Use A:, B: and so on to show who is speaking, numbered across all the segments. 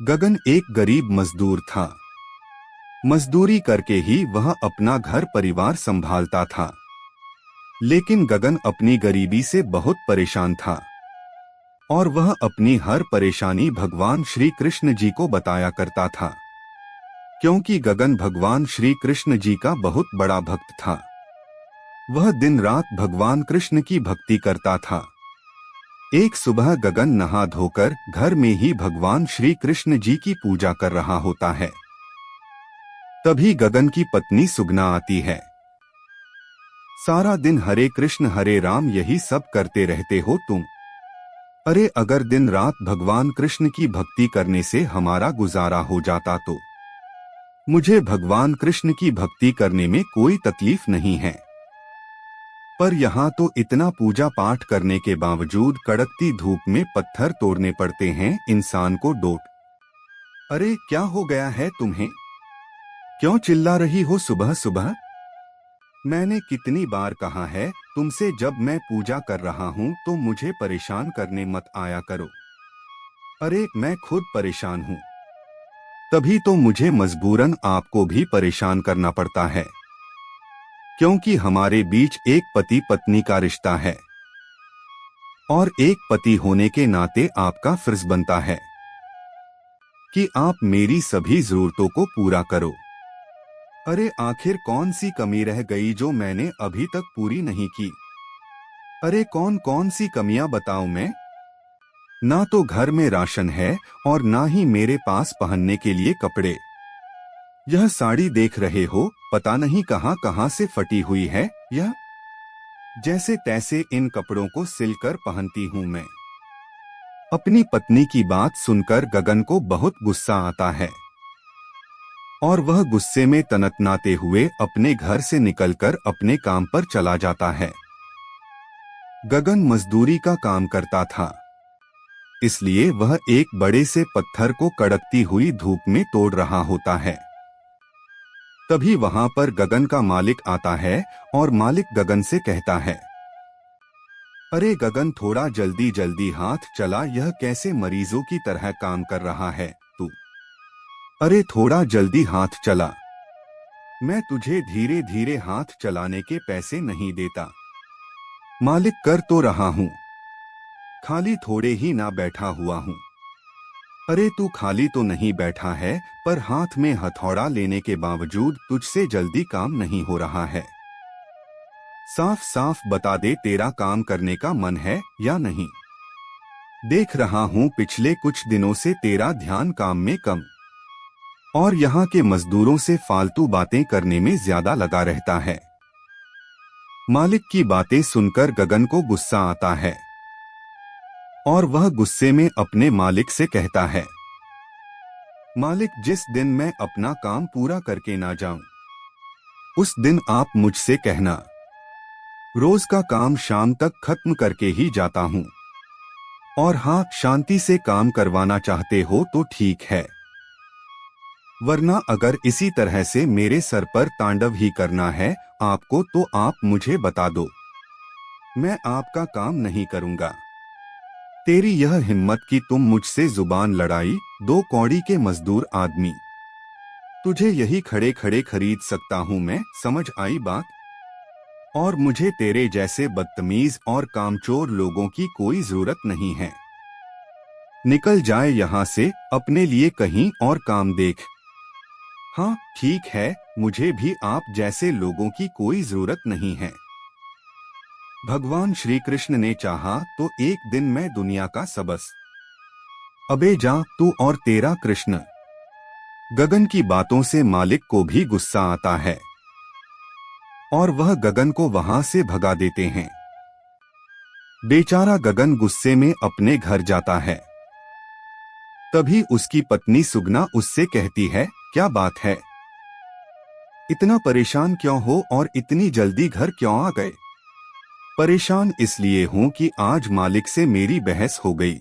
A: गगन एक गरीब मजदूर था। मजदूरी करके ही वह अपना घर परिवार संभालता था। लेकिन गगन अपनी गरीबी से बहुत परेशान था और वह अपनी हर परेशानी भगवान श्री कृष्ण जी को बताया करता था, क्योंकि गगन भगवान श्री कृष्ण जी का बहुत बड़ा भक्त था। वह दिन रात भगवान कृष्ण की भक्ति करता था। एक सुबह गगन नहा धोकर घर में ही भगवान श्री कृष्ण जी की पूजा कर रहा होता है। तभी गगन की पत्नी सुगना आती है। सारा दिन हरे कृष्ण हरे राम यही सब करते रहते हो तुम। अरे अगर दिन रात भगवान कृष्ण की भक्ति करने से हमारा गुजारा हो जाता तो। मुझे भगवान कृष्ण की भक्ति करने में कोई तकलीफ नहीं है, पर यहाँ तो इतना पूजा पाठ करने के बावजूद कड़कती धूप में पत्थर तोड़ने पड़ते हैं इंसान को डोट। अरे क्या हो गया है तुम्हें? क्यों चिल्ला रही हो सुबह सुबह? मैंने कितनी बार कहा है तुमसे, जब मैं पूजा कर रहा हूँ तो मुझे परेशान करने मत आया करो। अरे मैं खुद परेशान हूँ, तभी तो मुझे मजबूरन आपको भी परेशान करना पड़ता है, क्योंकि हमारे बीच एक पति पत्नी का रिश्ता है और एक पति होने के नाते आपका फर्ज बनता है कि आप मेरी सभी जरूरतों को पूरा करो। अरे आखिर कौन सी कमी रह गई जो मैंने अभी तक पूरी नहीं की? अरे कौन कौन सी कमियां बताऊं मैं? ना तो घर में राशन है और ना ही मेरे पास पहनने के लिए कपड़े। यह साड़ी देख रहे हो, पता नहीं कहां कहां से फटी हुई है। यह जैसे तैसे इन कपड़ों को सिलकर पहनती हूं मैं। अपनी पत्नी की बात सुनकर गगन को बहुत गुस्सा आता है और वह गुस्से में तनतनाते हुए अपने घर से निकलकर अपने काम पर चला जाता है। गगन मजदूरी का काम करता था, इसलिए वह एक बड़े से पत्थर को कड़कती हुई धूप में तोड़ रहा होता है। तभी वहां पर गगन का मालिक आता है और मालिक गगन से कहता है, अरे गगन थोड़ा जल्दी जल्दी हाथ चला, यह कैसे मरीजों की तरह काम कर रहा है तू? अरे थोड़ा जल्दी हाथ चला, मैं तुझे धीरे धीरे हाथ चलाने के पैसे नहीं देता। मालिक कर तो रहा हूं, खाली थोड़े ही ना बैठा हुआ हूं। अरे तू खाली तो नहीं बैठा है, पर हाथ में हथौड़ा लेने के बावजूद तुझसे जल्दी काम नहीं हो रहा है। साफ साफ बता दे, तेरा काम करने का मन है या नहीं? देख रहा हूं पिछले कुछ दिनों से तेरा ध्यान काम में कम और यहाँ के मजदूरों से फालतू बातें करने में ज्यादा लगा रहता है। मालिक की बातें सुनकर गगन को गुस्सा आता है और वह गुस्से में अपने मालिक से कहता है, मालिक जिस दिन मैं अपना काम पूरा करके ना जाऊं, उस दिन आप मुझसे कहना। रोज का काम शाम तक खत्म करके ही जाता हूं। और हाँ, शांति से काम करवाना चाहते हो तो ठीक है, वरना अगर इसी तरह से मेरे सर पर तांडव ही करना है आपको तो आप मुझे बता दो, मैं आपका काम नहीं करूंगा। तेरी यह हिम्मत कि तुम मुझसे जुबान लड़ाई, दो कौड़ी के मजदूर आदमी, तुझे यही खड़े खड़े खरीद सकता हूं मैं, समझ आई बात? और मुझे तेरे जैसे बदतमीज और कामचोर लोगों की कोई जरूरत नहीं है। निकल जाए यहाँ से, अपने लिए कहीं और काम देख। हाँ ठीक है, मुझे भी आप जैसे लोगों की कोई जरूरत नहीं है। भगवान श्री कृष्ण ने चाहा तो एक दिन मैं दुनिया का सबस। अबे जा तू और तेरा कृष्ण। गगन की बातों से मालिक को भी गुस्सा आता है और वह गगन को वहां से भगा देते हैं। बेचारा गगन गुस्से में अपने घर जाता है। तभी उसकी पत्नी सुगना उससे कहती है, क्या बात है, इतना परेशान क्यों हो और इतनी जल्दी घर क्यों आ गए? परेशान इसलिए हूं कि आज मालिक से मेरी बहस हो गई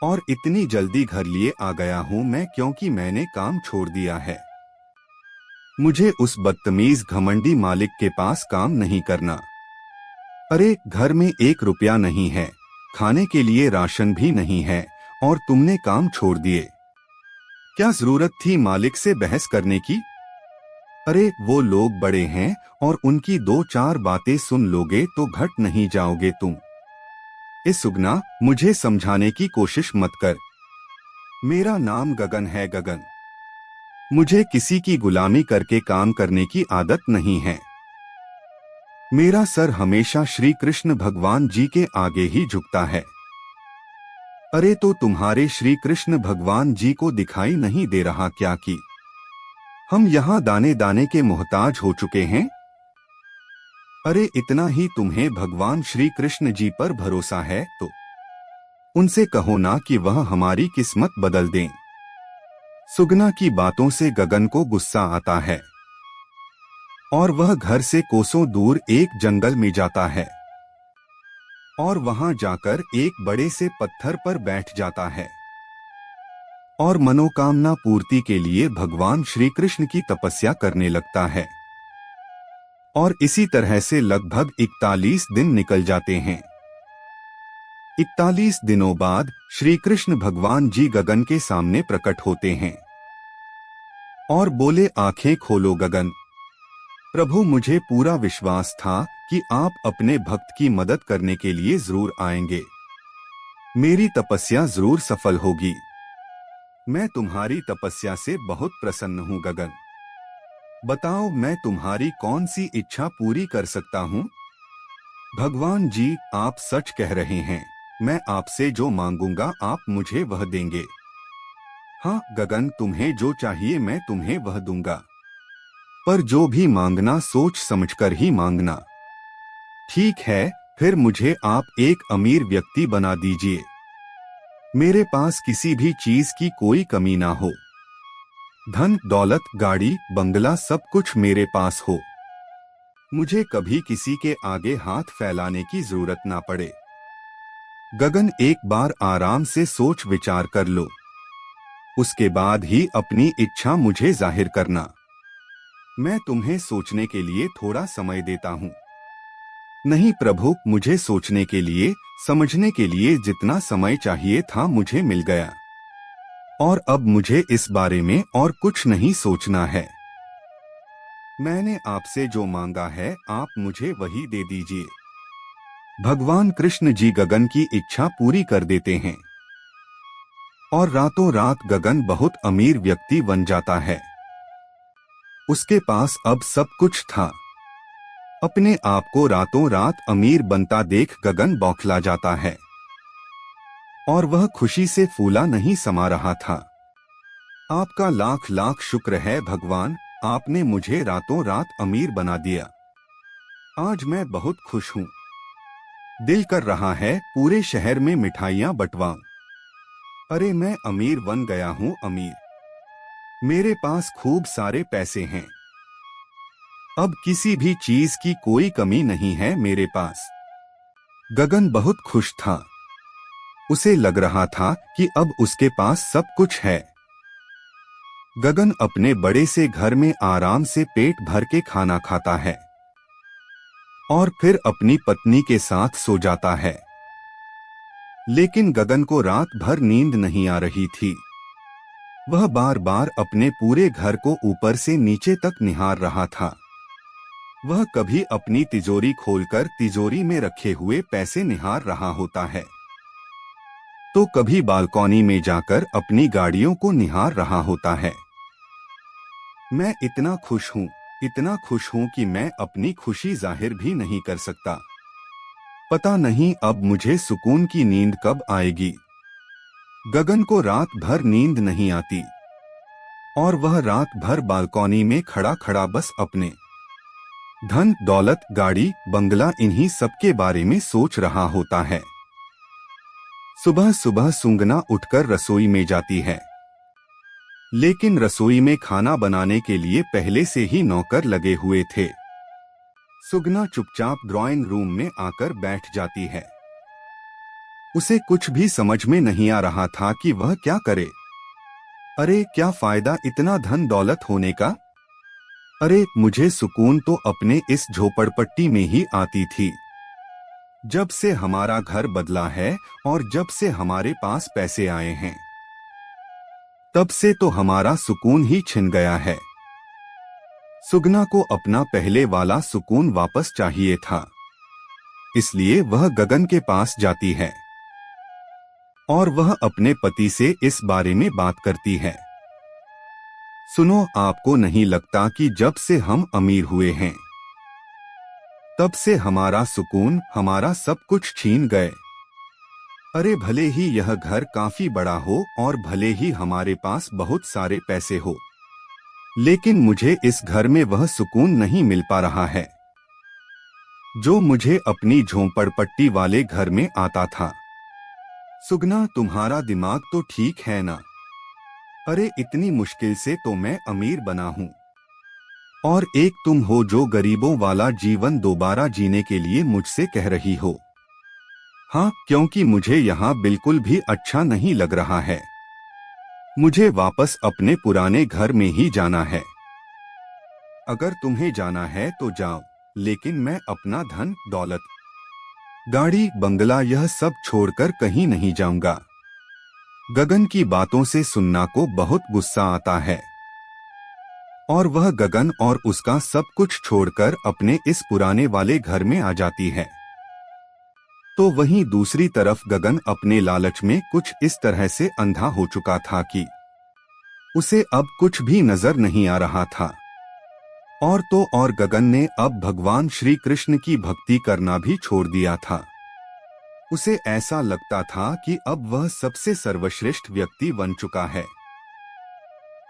A: और इतनी जल्दी घर लिए आ गया हूं मैं, क्योंकि मैंने काम छोड़ दिया है। मुझे उस बदतमीज घमंडी मालिक के पास काम नहीं करना। अरे घर में 1 रुपया नहीं है, खाने के लिए राशन भी नहीं है और तुमने काम छोड़ दिए। क्या जरूरत थी मालिक से बहस करने की? अरे वो लोग बड़े हैं और उनकी दो चार बातें सुन लोगे तो घट नहीं जाओगे तुम। इस सुगना, मुझे समझाने की कोशिश मत कर। मेरा नाम गगन है, गगन। मुझे किसी की गुलामी करके काम करने की आदत नहीं है। मेरा सर हमेशा श्री कृष्ण भगवान जी के आगे ही झुकता है। अरे तो तुम्हारे श्री कृष्ण भगवान जी को दिखाई नहीं दे रहा क्या कि हम यहाँ दाने दाने के मोहताज हो चुके हैं? अरे इतना ही तुम्हें भगवान श्री कृष्ण जी पर भरोसा है तो उनसे कहो ना कि वह हमारी किस्मत बदल दें। सुगना की बातों से गगन को गुस्सा आता है और वह घर से कोसों दूर एक जंगल में जाता है और वहां जाकर एक बड़े से पत्थर पर बैठ जाता है और मनोकामना पूर्ति के लिए भगवान श्री कृष्ण की तपस्या करने लगता है। और इसी तरह से लगभग 41 दिन निकल जाते हैं। 41 दिनों बाद श्री कृष्ण भगवान जी गगन के सामने प्रकट होते हैं और बोले, आंखें खोलो गगन। प्रभु, मुझे पूरा विश्वास था कि आप अपने भक्त की मदद करने के लिए जरूर आएंगे। मेरी तपस्या जरूर सफल होगी। मैं तुम्हारी तपस्या से बहुत प्रसन्न हूँ गगन। बताओ, मैं तुम्हारी कौन सी इच्छा पूरी कर सकता हूँ? भगवान जी, आप सच कह रहे हैं। मैं आपसे जो मांगूंगा आप मुझे वह देंगे। हाँ गगन, तुम्हें जो चाहिए मैं तुम्हें वह दूंगा, पर जो भी मांगना सोच समझकर ही मांगना। ठीक है, फिर मुझे आप एक अमीर व्यक्ति बना दीजिए। मेरे पास किसी भी चीज की कोई कमी ना हो। धन दौलत गाड़ी बंगला सब कुछ मेरे पास हो। मुझे कभी किसी के आगे हाथ फैलाने की जरूरत ना पड़े। गगन, एक बार आराम से सोच विचार कर लो, उसके बाद ही अपनी इच्छा मुझे जाहिर करना। मैं तुम्हें सोचने के लिए थोड़ा समय देता हूँ। नहीं प्रभु, मुझे सोचने के लिए समझने के लिए जितना समय चाहिए था मुझे मिल गया और अब मुझे इस बारे में और कुछ नहीं सोचना है। मैंने आपसे जो मांगा है आप मुझे वही दे दीजिए। भगवान कृष्ण जी गगन की इच्छा पूरी कर देते हैं और रातों रात गगन बहुत अमीर व्यक्ति बन जाता है। उसके पास अब सब कुछ था। अपने आप को रातों रात अमीर बनता देख गगन बौखला जाता है और वह खुशी से फूला नहीं समा रहा था। आपका लाख लाख शुक्र है भगवान, आपने मुझे रातों रात अमीर बना दिया। आज मैं बहुत खुश हूँ। दिल कर रहा है पूरे शहर में मिठाइयाँ बंटवाऊं। अरे मैं अमीर बन गया हूँ, अमीर। मेरे पास खूब सारे पैसे हैं। अब किसी भी चीज की कोई कमी नहीं है मेरे पास। गगन बहुत खुश था। उसे लग रहा था कि अब उसके पास सब कुछ है। गगन अपने बड़े से घर में आराम से पेट भर के खाना खाता है और फिर अपनी पत्नी के साथ सो जाता है। लेकिन गगन को रात भर नींद नहीं आ रही थी। वह बार बार अपने पूरे घर को ऊपर से नीचे तक निहार रहा था। वह कभी अपनी तिजोरी खोलकर तिजोरी में रखे हुए पैसे निहार रहा होता है, तो कभी बालकनी में जाकर अपनी गाड़ियों को निहार रहा होता है। मैं इतना खुश हूँ कि मैं अपनी खुशी जाहिर भी नहीं कर सकता। पता नहीं अब मुझे सुकून की नींद कब आएगी। गगन को रात भर नींद नहीं आती और वह रात भर बालकनी में खड़ा खड़ा बस अपने धन दौलत गाड़ी बंगला इन्हीं सब के बारे में सोच रहा होता है। सुबह सुबह सुंगना उठकर रसोई में जाती है, लेकिन रसोई में खाना बनाने के लिए पहले से ही नौकर लगे हुए थे। सुगना चुपचाप ड्राइंग रूम में आकर बैठ जाती है। उसे कुछ भी समझ में नहीं आ रहा था कि वह क्या करे। अरे क्या फायदा इतना धन दौलत होने का? अरे मुझे सुकून तो अपने इस झोपड़पट्टी में ही आती थी। जब से हमारा घर बदला है और जब से हमारे पास पैसे आए हैं, तब से तो हमारा सुकून ही छिन गया है। सुगना को अपना पहले वाला सुकून वापस चाहिए था, इसलिए वह गगन के पास जाती है और वह अपने पति से इस बारे में बात करती है। सुनो, आपको नहीं लगता कि जब से हम अमीर हुए हैं तब से हमारा सुकून, हमारा सब कुछ छीन गए? अरे भले ही यह घर काफी बड़ा हो और भले ही हमारे पास बहुत सारे पैसे हो, लेकिन मुझे इस घर में वह सुकून नहीं मिल पा रहा है जो मुझे अपनी झोंपड़पट्टी वाले घर में आता था। सुगना, तुम्हारा दिमाग तो ठीक है ना? अरे इतनी मुश्किल से तो मैं अमीर बना हूँ, और एक तुम हो जो गरीबों वाला जीवन दोबारा जीने के लिए मुझसे कह रही हो। हाँ, क्योंकि मुझे यहाँ बिल्कुल भी अच्छा नहीं लग रहा है। मुझे वापस अपने पुराने घर में ही जाना है। अगर तुम्हें जाना है तो जाओ, लेकिन मैं अपना धन दौलत, गाड़ी, बंगला यह सब छोड़कर कहीं नहीं जाऊंगा। गगन की बातों से सुन्ना को बहुत गुस्सा आता है और वह गगन और उसका सब कुछ छोड़कर अपने इस पुराने वाले घर में आ जाती है। तो वहीं दूसरी तरफ गगन अपने लालच में कुछ इस तरह से अंधा हो चुका था कि उसे अब कुछ भी नजर नहीं आ रहा था। और तो और गगन ने अब भगवान श्री कृष्ण की भक्ति करना भी छोड़ दिया था। उसे ऐसा लगता था कि अब वह सबसे सर्वश्रेष्ठ व्यक्ति बन चुका है।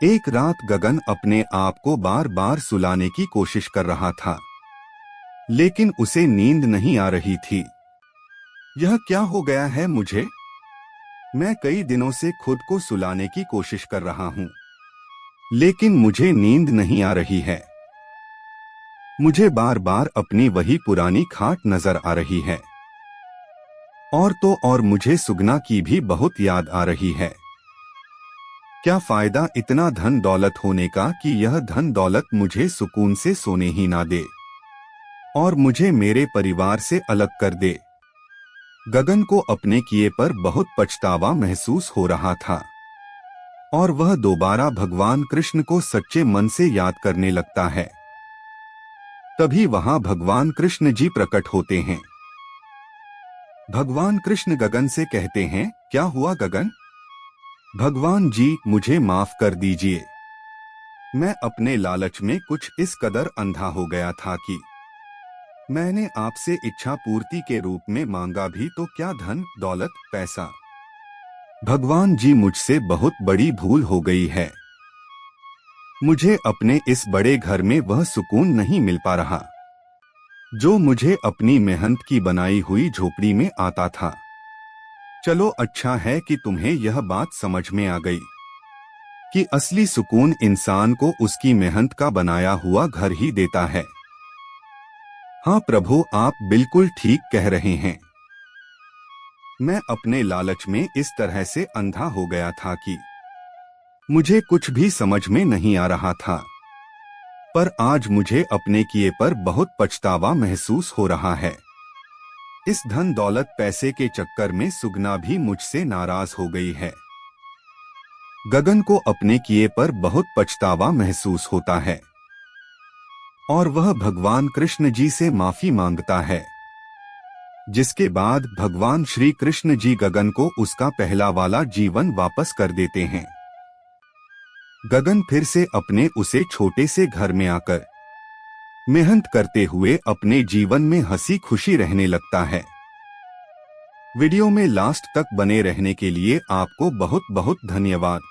A: एक रात गगन अपने आप को बार बार सुलाने की कोशिश कर रहा था, लेकिन उसे नींद नहीं आ रही थी। यह क्या हो गया है मुझे? मैं कई दिनों से खुद को सुलाने की कोशिश कर रहा हूँ, लेकिन मुझे नींद नहीं आ रही है। मुझे बार बार अपनी वही पुरानी खाट नजर आ रही है, और तो और मुझे सुगना की भी बहुत याद आ रही है। क्या फायदा इतना धन दौलत होने का कि यह धन दौलत मुझे सुकून से सोने ही ना दे और मुझे मेरे परिवार से अलग कर दे। गगन को अपने किए पर बहुत पछतावा महसूस हो रहा था और वह दोबारा भगवान कृष्ण को सच्चे मन से याद करने लगता है। तभी वहां भगवान कृष्ण जी प्रकट होते हैं। भगवान कृष्ण गगन से कहते हैं, क्या हुआ गगन? भगवान जी, मुझे माफ कर दीजिए। मैं अपने लालच में कुछ इस कदर अंधा हो गया था कि मैंने आपसे इच्छा पूर्ति के रूप में मांगा भी तो क्या धन दौलत पैसा। भगवान जी, मुझसे बहुत बड़ी भूल हो गई है। मुझे अपने इस बड़े घर में वह सुकून नहीं मिल पा रहा जो मुझे अपनी मेहनत की बनाई हुई झोपड़ी में आता था। चलो, अच्छा है कि तुम्हें यह बात समझ में आ गई कि असली सुकून इंसान को उसकी मेहनत का बनाया हुआ घर ही देता है। हाँ प्रभु, आप बिल्कुल ठीक कह रहे हैं। मैं अपने लालच में इस तरह से अंधा हो गया था कि मुझे कुछ भी समझ में नहीं आ रहा था, पर आज मुझे अपने किए पर बहुत पछतावा महसूस हो रहा है। इस धन दौलत पैसे के चक्कर में सुगना भी मुझसे नाराज हो गई है। गगन को अपने किए पर बहुत पछतावा महसूस होता है और वह भगवान कृष्ण जी से माफी मांगता है, जिसके बाद भगवान श्री कृष्ण जी गगन को उसका पहला वाला जीवन वापस कर देते हैं। गगन फिर से अपने उसे छोटे से घर में आकर मेहनत करते हुए अपने जीवन में हंसी खुशी रहने लगता है। वीडियो में लास्ट तक बने रहने के लिए आपको बहुत बहुत धन्यवाद।